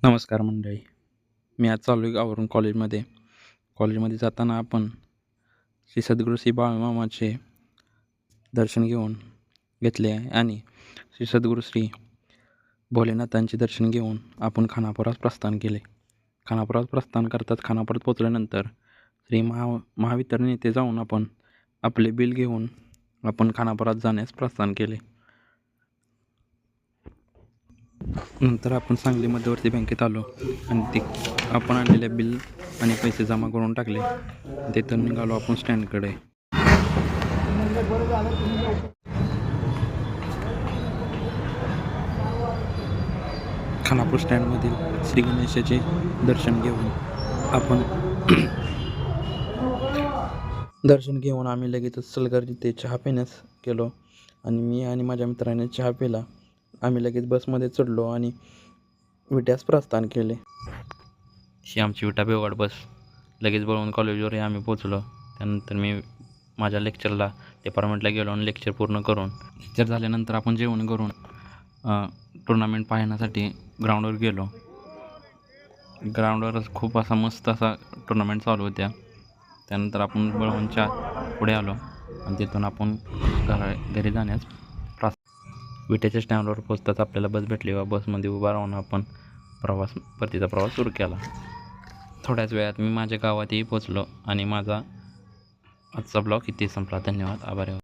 नमस्कार मंडळी. मी आज चाललो आहे गावावरून कॉलेजमध्ये जाताना आपण श्री सद्गुरू श्री बाळूमामाचे दर्शन घेतले आहे आणि श्री सद्गुरू श्री भोलेनाथांचे दर्शन घेऊन आपण खानापुरास प्रस्थान केले. खानापुरात प्रस्थान करतात खानापुरात पोचल्यानंतर श्री महावितरण येथे जाऊन आपण आपले बिल घेऊन आपण खानापुरात जाण्यास प्रस्थान केले. नंतर आपण सांगली मध्यवर्ती बँकेत आलो आणि ते आपण आणलेले बिल आणि पैसे जमा करून टाकले. तिथून निघालो आपण स्टँडकडे. खानापूर स्टँडमधील श्री गणेशाचे दर्शन घेऊन आम्ही लगेचच सलगर इथे चहा पिण्यास गेलो आणि मी आणि माझ्या मित्राने चहा पिला. आम्ही लगेच बसमध्ये चढलो आणि विट्यास प्रस्थान केले. ही आमची विटा बेवाड बस. लगेच बळवंत कॉलेजवर आम्ही पोचलो. त्यानंतर मी माझ्या डिपार्टमेंटला गेलो आणि लेक्चर पूर्ण करून लेक्चर झाल्यानंतर आपण जेवण करून टुर्नामेंट पाहण्यासाठी ग्राउंडवर गेलो. ग्राउंडवर खूप असा मस्त असा टुर्नामेंट चालू होत्या. त्यानंतर आपण बळवंतच्या पुढे आलो आणि तिथून आपण घरी जाण्यास विट्याच्या स्टँडवर पोचताच आपल्याला बस भेटली व बसमध्ये उभा राहून आपण परतीचा प्रवास सुरू केला. थोड्याच वेळात मी माझ्या गावातही पोचलो आणि माझा आजचा ब्लॉग इथे संपला. धन्यवाद. आभारी.